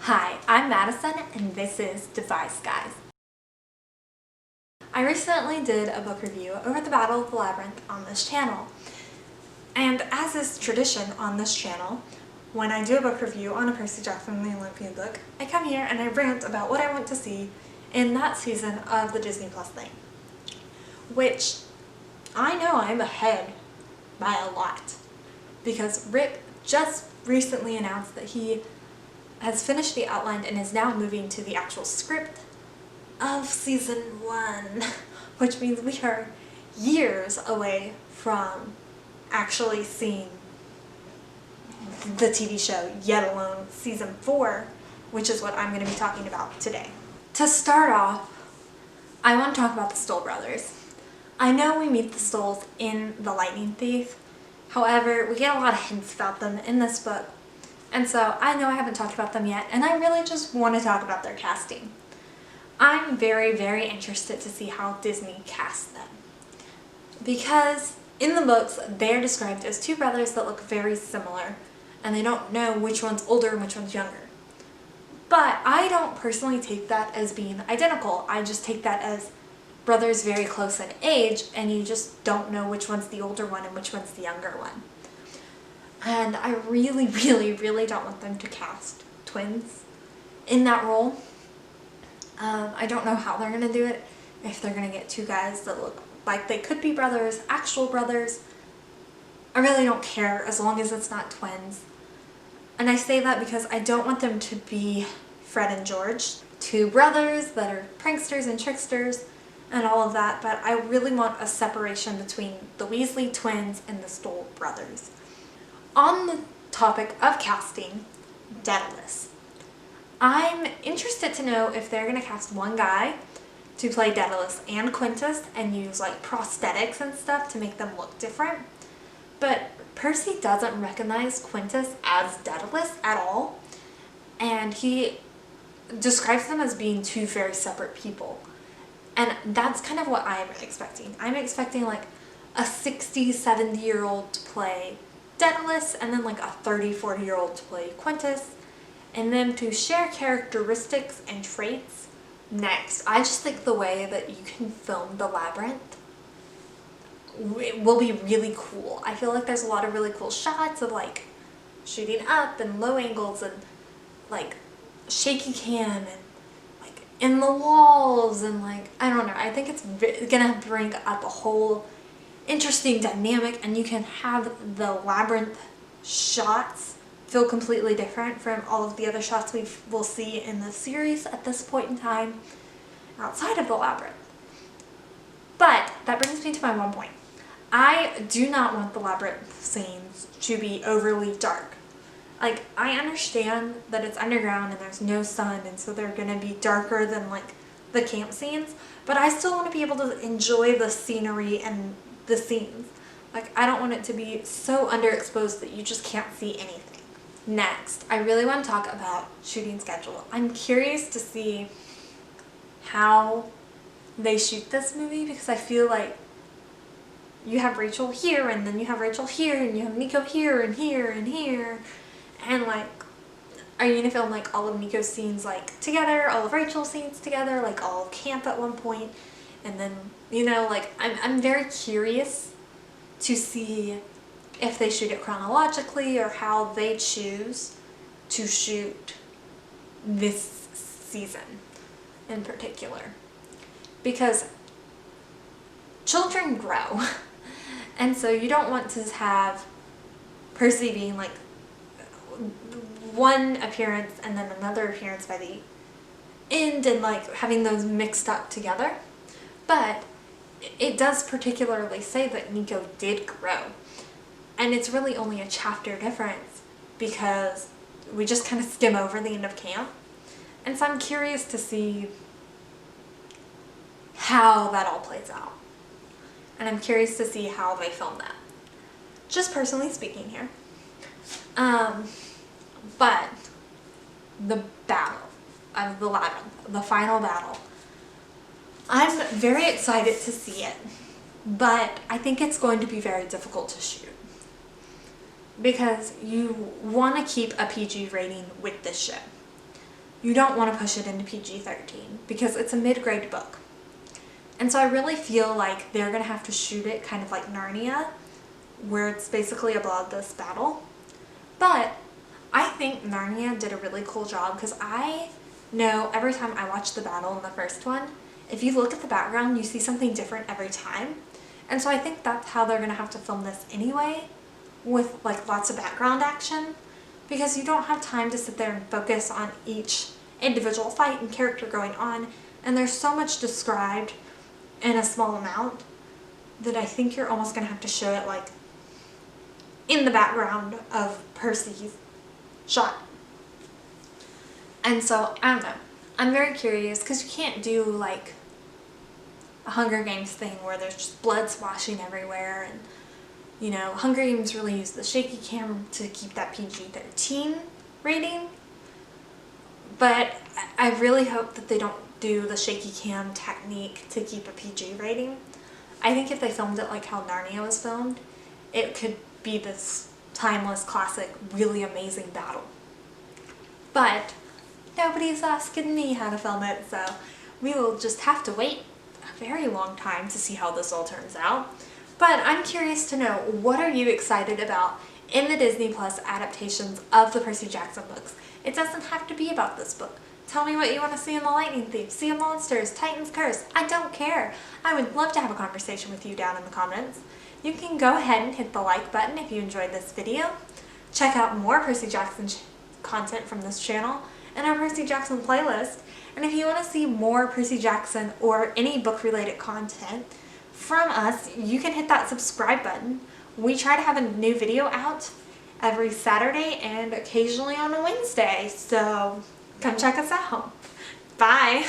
Hi, I'm Madison and this is Device Guys. I recently did a book review over the Battle of the Labyrinth on this channel. And as is tradition on this channel, when I do a book review on a Percy Jackson and the Olympian book, I come here and I rant about what I want to see in that season of the Disney Plus thing. Which, I know I'm ahead by a lot. Because Rick just recently announced that he has finished the outline and is now moving to the actual script of season 1, which means we are years away from actually seeing the TV show, yet alone season 4, which is what I'm going to be talking about today. To start off, I want to talk about the Stoll brothers. I know we meet the Stolls in The Lightning Thief, however, we get a lot of hints about them in this book. And so I know I haven't talked about them yet, and I really just want to talk about their casting. I'm very, very interested to see how Disney casts them. Because in the books, they're described as two brothers that look very similar, and they don't know which one's older and which one's younger. But I don't personally take that as being identical. I just take that as brothers very close in age, and you just don't know which one's the older one and which one's the younger one. And I really, really, really don't want them to cast twins in that role. I don't know how they're going to do it. If they're going to get two guys that look like they could be brothers, actual brothers. I really don't care as long as it's not twins. And I say that because I don't want them to be Fred and George, two brothers that are pranksters and tricksters and all of that, but I really want a separation between the Weasley twins and the Stoll brothers. On the topic of casting, Daedalus. I'm interested to know if they're going to cast one guy to play Daedalus and Quintus and use like prosthetics and stuff to make them look different. But Percy doesn't recognize Quintus as Daedalus at all, and he describes them as being two very separate people. And that's kind of what I'm expecting. I'm expecting like a 60, 70-year-old to play Daedalus, and then like a 30, 40-year-old to play Quintus, and then to share characteristics and traits. Next, I just think the way that you can film the labyrinth will be really cool. I feel like there's a lot of really cool shots of like shooting up and low angles and like shaky cam and like in the walls and like, I don't know, I think it's gonna bring up a whole interesting dynamic, and you can have the labyrinth shots feel completely different from all of the other shots we will see in the series at this point in time outside of the labyrinth. But that brings me to my one point. I do not want the labyrinth scenes to be overly dark. Like, I understand that it's underground and there's no sun, and so they're gonna be darker than like the camp scenes, but I still want to be able to enjoy the scenery and the scenes. Like, I don't want it to be so underexposed that you just can't see anything. Next, I really want to talk about shooting schedule. I'm curious to see how they shoot this movie, because I feel like you have Rachel here, and then you have Rachel here, and you have Nico here, and here, and here, and like, are you gonna film like all of Nico's scenes like together, all of Rachel's scenes together, like all of camp at one point? And then, you know, like, I'm very curious to see if they shoot it chronologically or how they choose to shoot this season in particular. Because children grow, and so you don't want to have Percy being like one appearance and then another appearance by the end and like having those mixed up together. But it does particularly say that Nico did grow. And it's really only a chapter difference because we just kind of skim over the end of camp. And so I'm curious to see how that all plays out. And I'm curious to see how they film that. Just personally speaking here. But the battle of the labyrinth, the final battle, I'm very excited to see it, but I think it's going to be very difficult to shoot. because you want to keep a PG rating with this show. you don't want to push it into PG-13 because it's a mid-grade book. And so I really feel like they're going to have to shoot it kind of like Narnia, where it's basically a bloodless battle. But I think Narnia did a really cool job because I know every time I watch the battle in the first one, if you look at the background, you see something different every time. And so I think that's how they're going to have to film this anyway, with like lots of background action, because you don't have time to sit there and focus on each individual fight and character going on, and there's so much described in a small amount that I think you're almost going to have to show it like in the background of Percy's shot. And so, I don't know. I'm very curious because you can't do like a Hunger Games thing where there's just blood splashing everywhere, and you know, Hunger Games really use the shaky cam to keep that PG-13 rating. But I really hope that they don't do the shaky cam technique to keep a PG rating. I think if they filmed it like how Narnia was filmed, it could be this timeless, classic, really amazing battle. But nobody's asking me how to film it, so we will just have to wait a very long time to see how this all turns out. But I'm curious to know, what are you excited about in the Disney Plus adaptations of the Percy Jackson books? It doesn't have to be about this book. Tell me what you want to see in The Lightning Thief, Sea of Monsters, Titan's Curse. I don't care. I would love to have a conversation with you down in the comments. You can go ahead and hit the like button if you enjoyed this video. Check out more Percy Jackson content from this channel and our Percy Jackson playlist. And if you want to see more Percy Jackson or any book related content from us, you can hit that subscribe button. We try to have a new video out every Saturday and occasionally on a Wednesday, so come check us out. Bye!